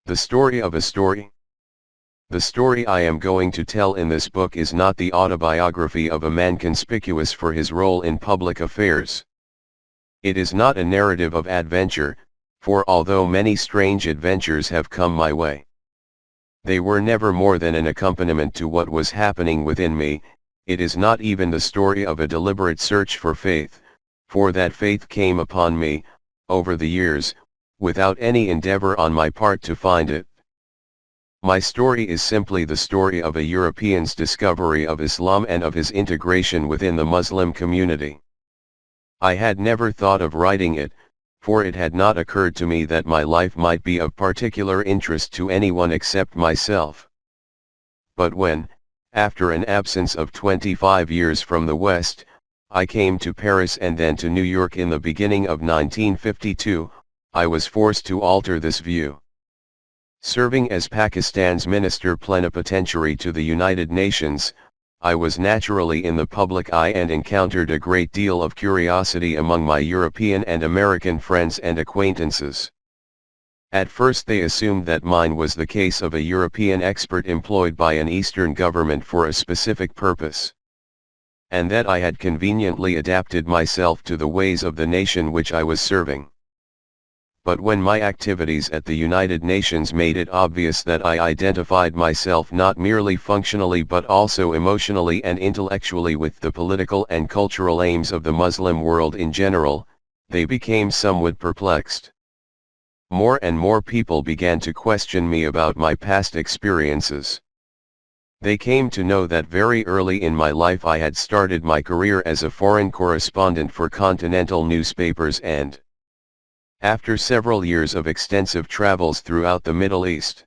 The story of a story. The story I am going to tell in this book is not the autobiography of a man conspicuous for his role in public affairs. It is not a narrative of adventure, for although many strange adventures have come my way, they were never more than an accompaniment to what was happening within me. It is not even the story of a deliberate search for faith, for that faith came upon me, over the years, without any endeavor on my part to find it. My story is simply the story of a European's discovery of Islam and of his integration within the Muslim community. I had never thought of writing it, for it had not occurred to me that my life might be of particular interest to anyone except myself. But when, after an absence of 25 years from the West, I came to Paris and then to New York in the beginning of 1952, I was forced to alter this view. Serving as Pakistan's Minister Plenipotentiary to the United Nations, I was naturally in the public eye and encountered a great deal of curiosity among my European and American friends and acquaintances. At first they assumed that mine was the case of a European expert employed by an Eastern government for a specific purpose, and that I had conveniently adapted myself to the ways of the nation which I was serving. But when my activities at the United Nations made it obvious that I identified myself not merely functionally but also emotionally and intellectually with the political and cultural aims of the Muslim world in general, they became somewhat perplexed. More and more people began to question me about my past experiences. They came to know that very early in my life I had started my career as a foreign correspondent for continental newspapers and, after several years of extensive travels throughout the Middle East,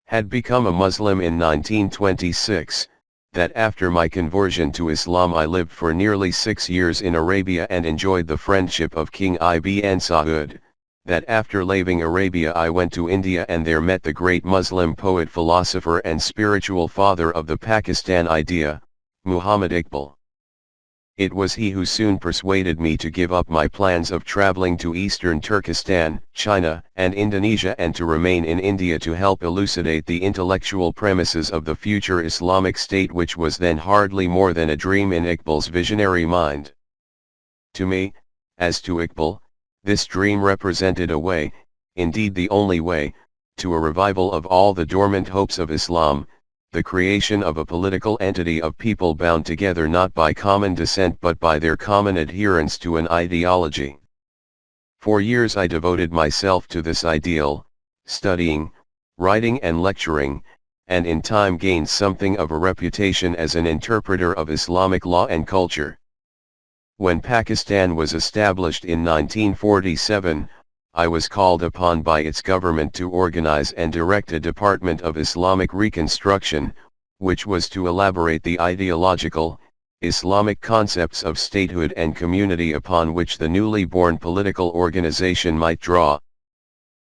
had become a Muslim in 1926, that after my conversion to Islam I lived for nearly 6 years in Arabia and enjoyed the friendship of King Ibn Saud, that after leaving Arabia I went to India and there met the great Muslim poet, philosopher and spiritual father of the Pakistan idea, Muhammad Iqbal. It was he who soon persuaded me to give up my plans of traveling to eastern Turkestan, China, and Indonesia and to remain in India to help elucidate the intellectual premises of the future Islamic state, which was then hardly more than a dream in Iqbal's visionary mind. To me, as to Iqbal, this dream represented a way, indeed the only way, to a revival of all the dormant hopes of Islam, the creation of a political entity of people bound together not by common descent but by their common adherence to an ideology. For years I devoted myself to this ideal, studying, writing and lecturing, and in time gained something of a reputation as an interpreter of Islamic law and culture. When Pakistan was established in 1947, I was called upon by its government to organize and direct a Department of Islamic Reconstruction, which was to elaborate the ideological, Islamic concepts of statehood and community upon which the newly born political organization might draw.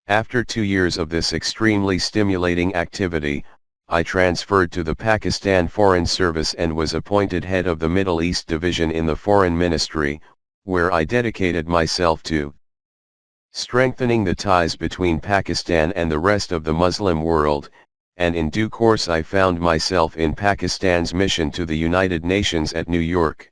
After 2 years of this extremely stimulating activity, I transferred to the Pakistan Foreign Service and was appointed head of the Middle East Division in the Foreign Ministry, where I dedicated myself to strengthening the ties between Pakistan and the rest of the Muslim world, and in due course I found myself in Pakistan's mission to the United Nations at New York.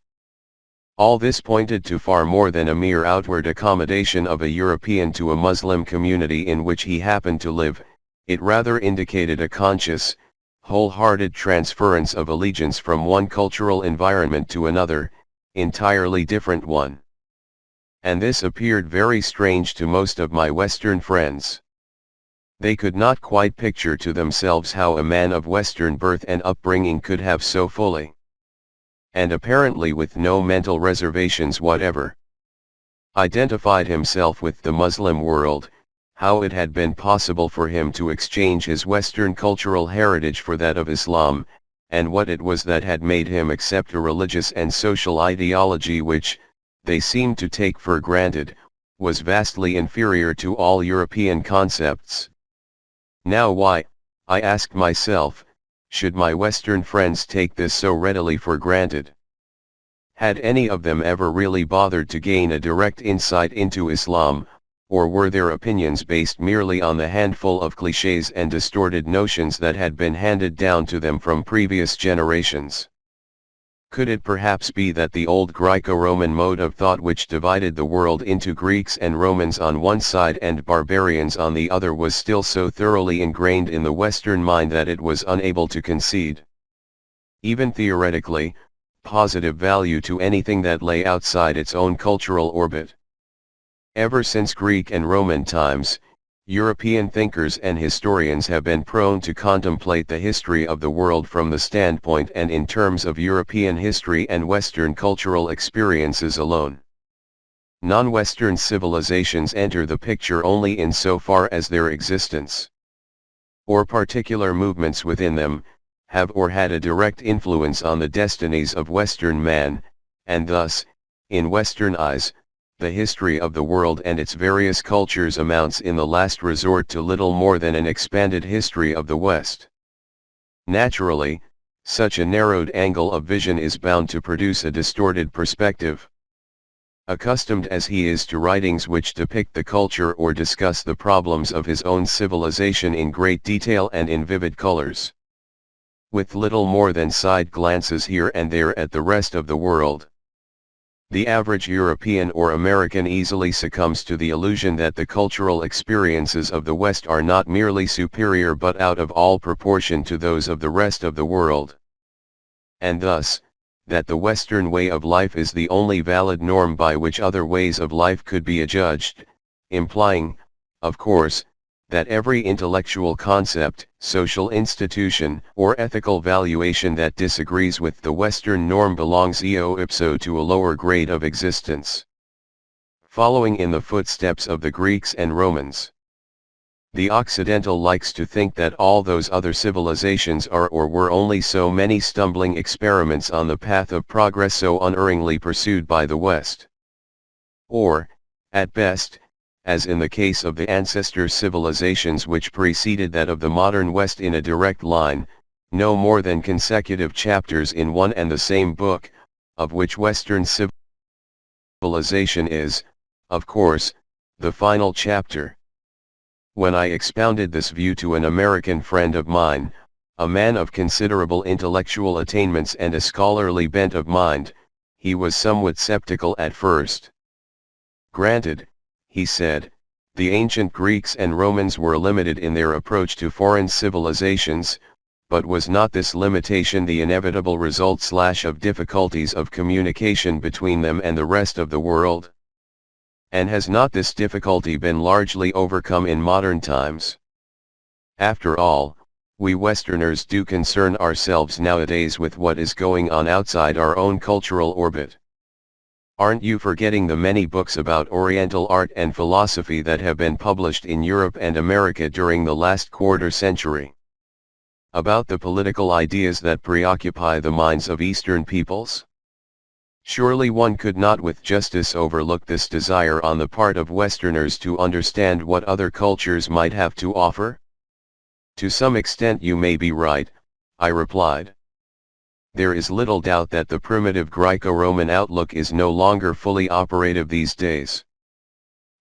All this pointed to far more than a mere outward accommodation of a European to a Muslim community in which he happened to live. It rather indicated a conscious, wholehearted transference of allegiance from one cultural environment to another, entirely different one. And this appeared very strange to most of my Western friends. They could not quite picture to themselves how a man of Western birth and upbringing could have so fully, and apparently with no mental reservations whatever, identified himself with the Muslim world, how it had been possible for him to exchange his Western cultural heritage for that of Islam, and what it was that had made him accept a religious and social ideology which, they seemed to take for granted, was vastly inferior to all European concepts. Now why, I asked myself, should my Western friends take this so readily for granted? Had any of them ever really bothered to gain a direct insight into Islam, or were their opinions based merely on the handful of clichés and distorted notions that had been handed down to them from previous generations? Could it perhaps be that the old Greco-Roman mode of thought which divided the world into Greeks and Romans on one side and barbarians on the other was still so thoroughly ingrained in the Western mind that it was unable to concede, even theoretically, positive value to anything that lay outside its own cultural orbit? Ever since Greek and Roman times, European thinkers and historians have been prone to contemplate the history of the world from the standpoint and in terms of European history and Western cultural experiences alone. Non-Western civilizations enter the picture only insofar as their existence, or particular movements within them, have or had a direct influence on the destinies of Western man, and thus, in Western eyes, the history of the world and its various cultures amounts in the last resort to little more than an expanded history of the West. Naturally, such a narrowed angle of vision is bound to produce a distorted perspective. Accustomed as he is to writings which depict the culture or discuss the problems of his own civilization in great detail and in vivid colors, with little more than side glances here and there at the rest of the world, the average European or American easily succumbs to the illusion that the cultural experiences of the West are not merely superior but out of all proportion to those of the rest of the world, and thus, that the Western way of life is the only valid norm by which other ways of life could be adjudged, implying, of course, that every intellectual concept, social institution, or ethical valuation that disagrees with the Western norm belongs eo ipso to a lower grade of existence, following in the footsteps of the Greeks and Romans. The Occidental likes to think that all those other civilizations are or were only so many stumbling experiments on the path of progress so unerringly pursued by the West. Or, at best, as in the case of the ancestor civilizations which preceded that of the modern West in a direct line, no more than consecutive chapters in one and the same book, of which Western civilization is, of course, the final chapter. When I expounded this view to an American friend of mine, a man of considerable intellectual attainments and a scholarly bent of mind, he was somewhat skeptical at first. Granted, he said, the ancient Greeks and Romans were limited in their approach to foreign civilizations, but was not this limitation the inevitable result of difficulties of communication between them and the rest of the world? And has not this difficulty been largely overcome in modern times? After all, we Westerners do concern ourselves nowadays with what is going on outside our own cultural orbit. Aren't you forgetting the many books about Oriental art and philosophy that have been published in Europe and America during the last quarter century? About the political ideas that preoccupy the minds of Eastern peoples? Surely one could not with justice overlook this desire on the part of Westerners to understand what other cultures might have to offer? To some extent you may be right, I replied. There is little doubt that the primitive Greco-Roman outlook is no longer fully operative these days.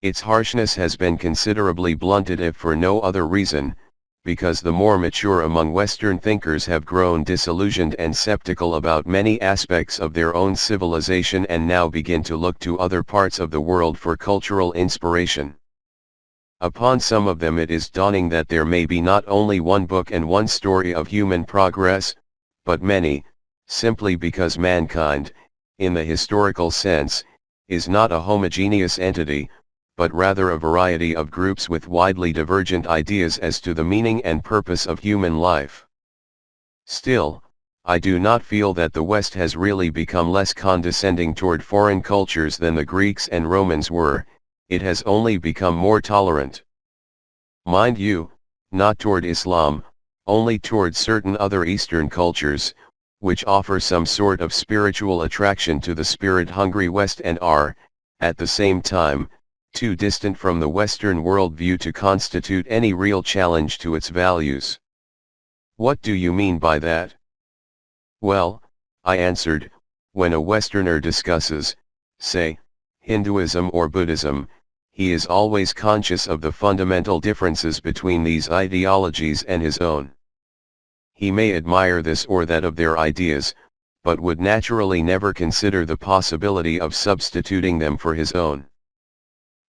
Its harshness has been considerably blunted if for no other reason, because the more mature among Western thinkers have grown disillusioned and skeptical about many aspects of their own civilization and now begin to look to other parts of the world for cultural inspiration. Upon some of them it is dawning that there may be not only one book and one story of human progress, but many, simply because mankind, in the historical sense, is not a homogeneous entity, but rather a variety of groups with widely divergent ideas as to the meaning and purpose of human life. Still, I do not feel that the West has really become less condescending toward foreign cultures than the Greeks and Romans were, it has only become more tolerant. Mind you, not toward Islam, only toward certain other Eastern cultures, which offer some sort of spiritual attraction to the spirit-hungry West and are, at the same time, too distant from the Western worldview to constitute any real challenge to its values. What do you mean by that? Well, I answered, when a Westerner discusses, say, Hinduism or Buddhism, he is always conscious of the fundamental differences between these ideologies and his own. He may admire this or that of their ideas, but would naturally never consider the possibility of substituting them for his own.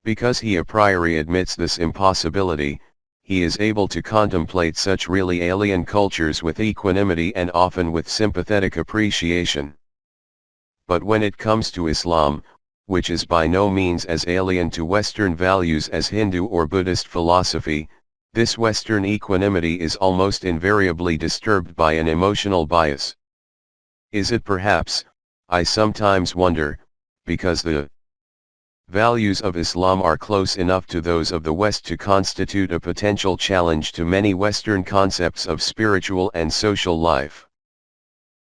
Because he a priori admits this impossibility, he is able to contemplate such really alien cultures with equanimity and often with sympathetic appreciation. But when it comes to Islam, which is by no means as alien to Western values as Hindu or Buddhist philosophy, this Western equanimity is almost invariably disturbed by an emotional bias. Is it perhaps, I sometimes wonder, because the values of Islam are close enough to those of the West to constitute a potential challenge to many Western concepts of spiritual and social life?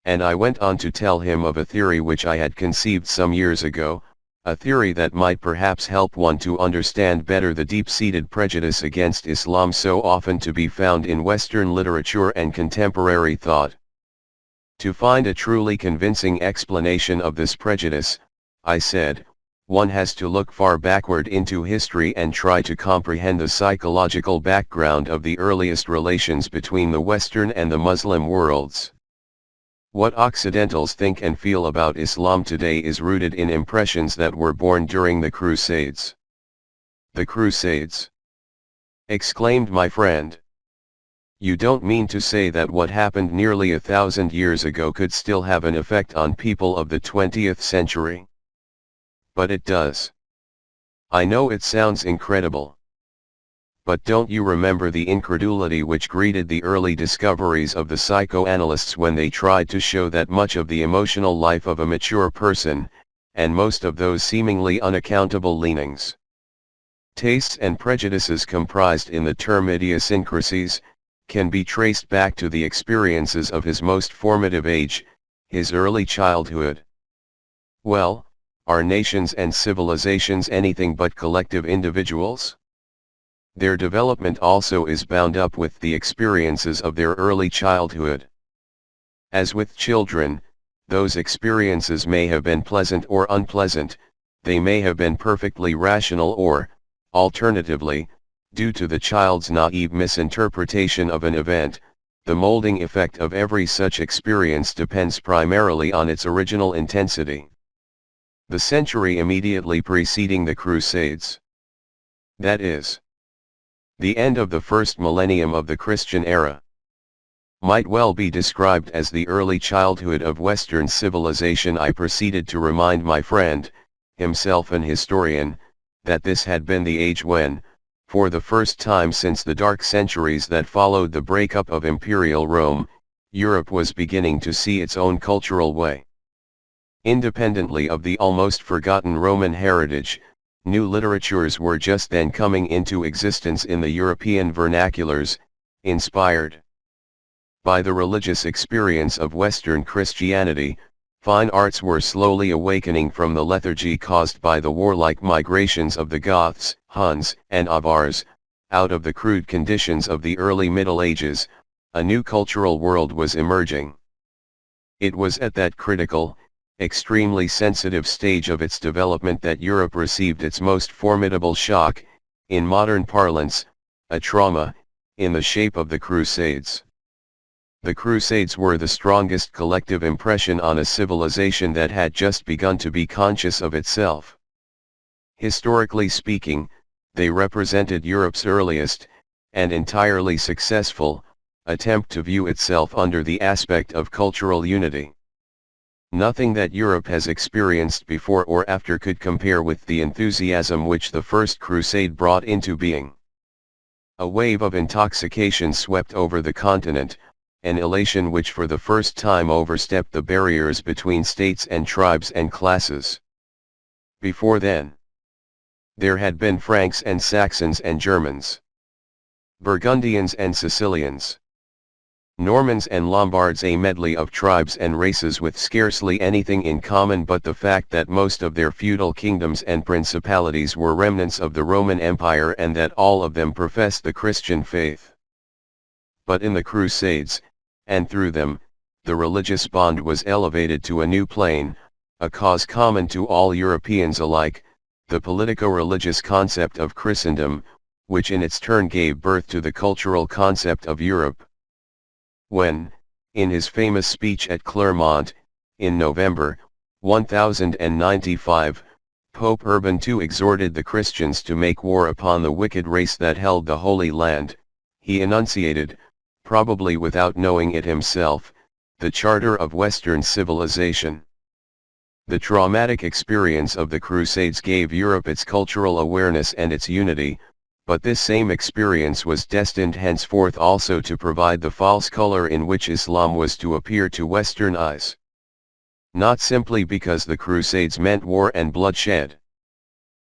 And I went on to tell him of a theory which I had conceived some years ago, a theory that might perhaps help one to understand better the deep-seated prejudice against Islam so often to be found in Western literature and contemporary thought. To find a truly convincing explanation of this prejudice, I said, one has to look far backward into history and try to comprehend the psychological background of the earliest relations between the Western and the Muslim worlds. What Occidentals think and feel about Islam today is rooted in impressions that were born during the Crusades. The Crusades? Exclaimed my friend. You don't mean to say that what happened nearly 1,000 years ago could still have an effect on people of the 20th century? But it does. I know it sounds incredible. But don't you remember the incredulity which greeted the early discoveries of the psychoanalysts when they tried to show that much of the emotional life of a mature person, and most of those seemingly unaccountable leanings, tastes and prejudices comprised in the term idiosyncrasies, can be traced back to the experiences of his most formative age, his early childhood? Well, are nations and civilizations anything but collective individuals? Their development also is bound up with the experiences of their early childhood. As with children, those experiences may have been pleasant or unpleasant, they may have been perfectly rational or, alternatively, due to the child's naive misinterpretation of an event. The molding effect of every such experience depends primarily on its original intensity. The century immediately preceding the Crusades, that is, the end of the first millennium of the Christian era, might well be described as the early childhood of Western civilization. I proceeded to remind my friend, himself an historian, that this had been the age when, for the first time since the dark centuries that followed the breakup of Imperial Rome, Europe was beginning to see its own cultural way. Independently of the almost forgotten Roman heritage, new literatures were just then coming into existence in the European vernaculars, inspired by the religious experience of Western Christianity. Fine arts were slowly awakening from the lethargy caused by the warlike migrations of the Goths, Huns, and Avars. Out of the crude conditions of the early Middle Ages, a new cultural world was emerging. It was at that critical, extremely sensitive stage of its development that Europe received its most formidable shock, in modern parlance, a trauma, in the shape of the Crusades. The Crusades were the strongest collective impression on a civilization that had just begun to be conscious of itself. Historically speaking, they represented Europe's earliest, and entirely successful, attempt to view itself under the aspect of cultural unity. Nothing that Europe has experienced before or after could compare with the enthusiasm which the First Crusade brought into being. A wave of intoxication swept over the continent, an elation which for the first time overstepped the barriers between states and tribes and classes. Before then, there had been Franks and Saxons and Germans, Burgundians and Sicilians, Normans and Lombards, a medley of tribes and races with scarcely anything in common but the fact that most of their feudal kingdoms and principalities were remnants of the Roman Empire and that all of them professed the Christian faith. But in the Crusades, and through them, the religious bond was elevated to a new plane, a cause common to all Europeans alike, the politico-religious concept of Christendom, which in its turn gave birth to the cultural concept of Europe. When, in his famous speech at Clermont, in November 1095, Pope Urban II exhorted the Christians to make war upon the wicked race that held the Holy Land, he enunciated, probably without knowing it himself, the charter of Western civilization. The traumatic experience of the Crusades gave Europe its cultural awareness and its unity, but this same experience was destined henceforth also to provide the false color in which Islam was to appear to Western eyes. Not simply because the Crusades meant war and bloodshed.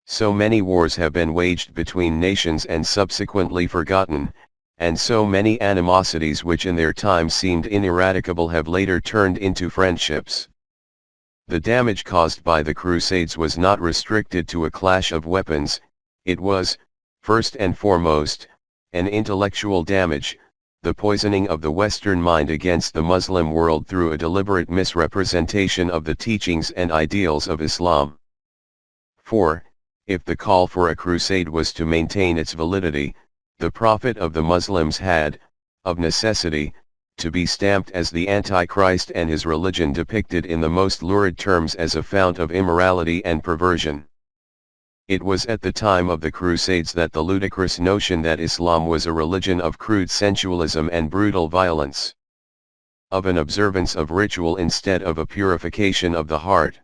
So many wars have been waged between nations and subsequently forgotten, and so many animosities which in their time seemed ineradicable have later turned into friendships. The damage caused by the Crusades was not restricted to a clash of weapons, it was, first and foremost, an intellectual damage, the poisoning of the Western mind against the Muslim world through a deliberate misrepresentation of the teachings and ideals of Islam. For, if the call for a crusade was to maintain its validity, the Prophet of the Muslims had, of necessity, to be stamped as the Antichrist and his religion depicted in the most lurid terms as a fount of immorality and perversion. It was at the time of the Crusades that the ludicrous notion that Islam was a religion of crude sensualism and brutal violence, of an observance of ritual instead of a purification of the heart,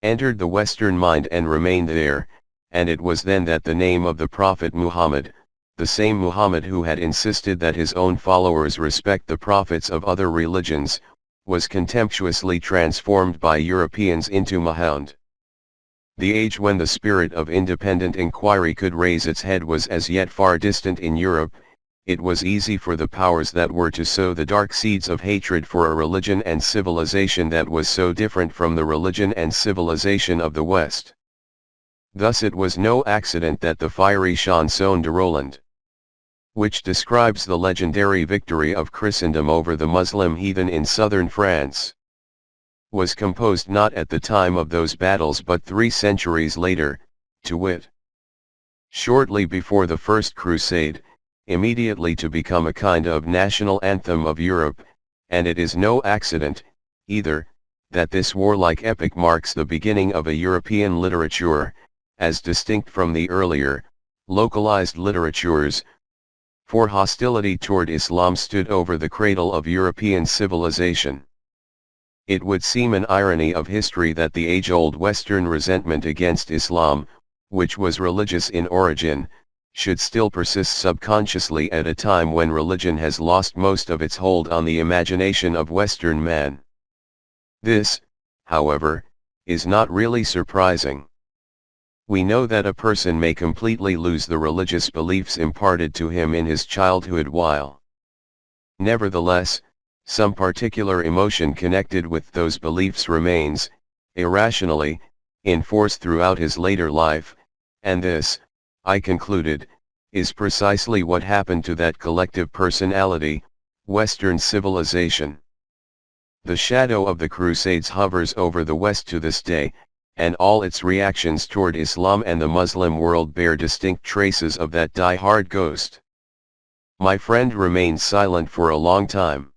entered the Western mind and remained there, and it was then that the name of the Prophet Muhammad, the same Muhammad who had insisted that his own followers respect the prophets of other religions, was contemptuously transformed by Europeans into Muhammad. The age when the spirit of independent inquiry could raise its head was as yet far distant in Europe. It was easy for the powers that were to sow the dark seeds of hatred for a religion and civilization that was so different from the religion and civilization of the West. Thus it was no accident that the fiery Chanson de Roland, which describes the legendary victory of Christendom over the Muslim heathen in southern France, was composed not at the time of those battles but 3 centuries later, to wit, shortly before the First Crusade, immediately to become a kind of national anthem of Europe, and it is no accident, either, that this warlike epic marks the beginning of a European literature, as distinct from the earlier, localized literatures, for hostility toward Islam stood over the cradle of European civilization. It would seem an irony of history that the age-old Western resentment against Islam, which was religious in origin, should still persist subconsciously at a time when religion has lost most of its hold on the imagination of Western man. This, however, is not really surprising. We know that a person may completely lose the religious beliefs imparted to him in his childhood while, nevertheless, some particular emotion connected with those beliefs remains, irrationally, in force throughout his later life, and this, I concluded, is precisely what happened to that collective personality, Western civilization. The shadow of the Crusades hovers over the West to this day, and all its reactions toward Islam and the Muslim world bear distinct traces of that die-hard ghost. My friend remained silent for a long time.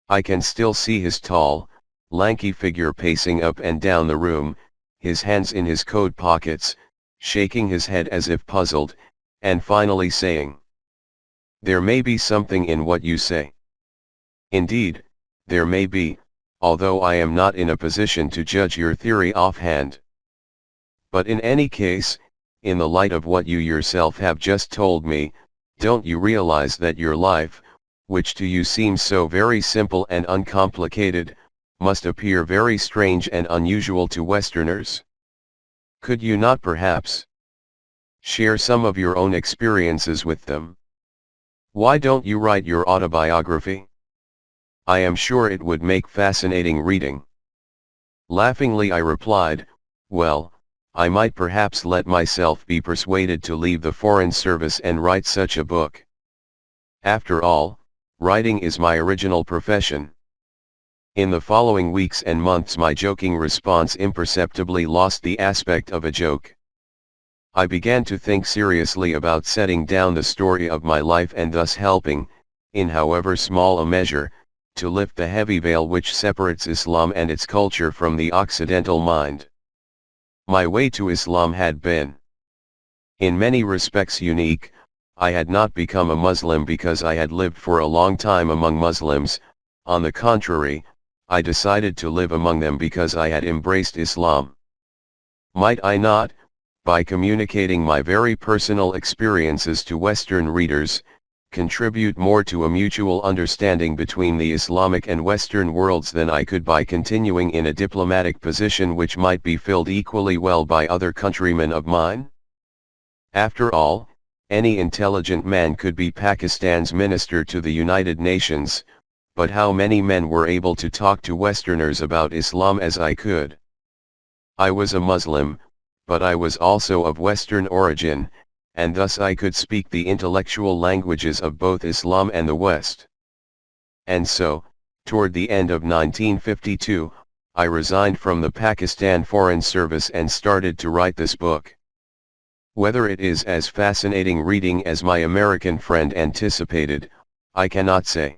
I can still see his tall, lanky figure pacing up and down the room, his hands in his coat pockets, shaking his head as if puzzled, and finally saying, "There may be something in what you say. Indeed, there may be, although I am not in a position to judge your theory offhand. But in any case, in the light of what you yourself have just told me, don't you realize that your life, which to you seems so very simple and uncomplicated, must appear very strange and unusual to Westerners? Could you not perhaps share some of your own experiences with them? Why don't you write your autobiography? I am sure it would make fascinating reading." Laughingly I replied, "Well, I might perhaps let myself be persuaded to leave the Foreign Service and write such a book. After all, writing is my original profession." In the following weeks and months my joking response imperceptibly lost the aspect of a joke. I began to think seriously about setting down the story of my life and thus helping, in however small a measure, to lift the heavy veil which separates Islam and its culture from the Occidental mind. My way to Islam had been, in many respects, unique. I had not become a Muslim because I had lived for a long time among Muslims. On the contrary, I decided to live among them because I had embraced Islam. Might I not, by communicating my very personal experiences to Western readers, contribute more to a mutual understanding between the Islamic and Western worlds than I could by continuing in a diplomatic position which might be filled equally well by other countrymen of mine? After all, any intelligent man could be Pakistan's minister to the United Nations, but how many men were able to talk to Westerners about Islam as I could? I was a Muslim, but I was also of Western origin, and thus I could speak the intellectual languages of both Islam and the West. And so, toward the end of 1952, I resigned from the Pakistan Foreign Service and started to write this book. Whether it is as fascinating reading as my American friend anticipated, I cannot say.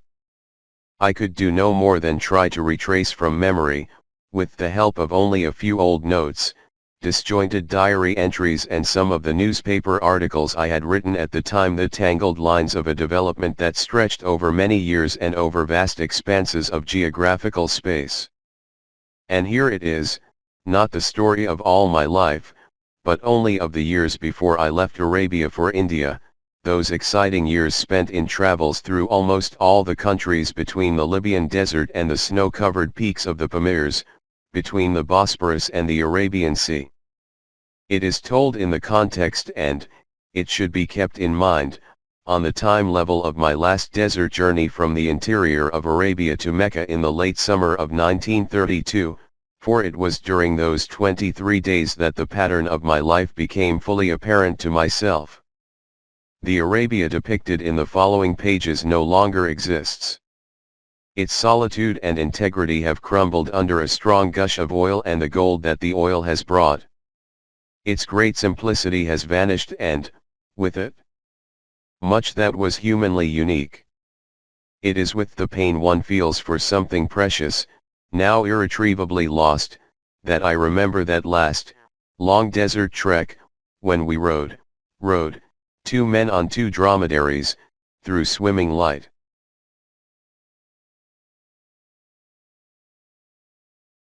I could do no more than try to retrace from memory, with the help of only a few old notes, disjointed diary entries and some of the newspaper articles I had written at the time, the tangled lines of a development that stretched over many years and over vast expanses of geographical space. And here it is, not the story of all my life, but only of the years before I left Arabia for India, those exciting years spent in travels through almost all the countries between the Libyan desert and the snow-covered peaks of the Pamirs, between the Bosporus and the Arabian Sea. It is told in the context and, it should be kept in mind, on the time level of my last desert journey from the interior of Arabia to Mecca in the late summer of 1932, for it was during those 23 days that the pattern of my life became fully apparent to myself. The Arabia depicted in the following pages no longer exists. Its solitude and integrity have crumbled under a strong gush of oil and the gold that the oil has brought. Its great simplicity has vanished and, with it, much that was humanly unique. It is with the pain one feels for something precious, now irretrievably lost, that I remember that last, long desert trek, when we rode, 2 men on 2 dromedaries, through swimming light.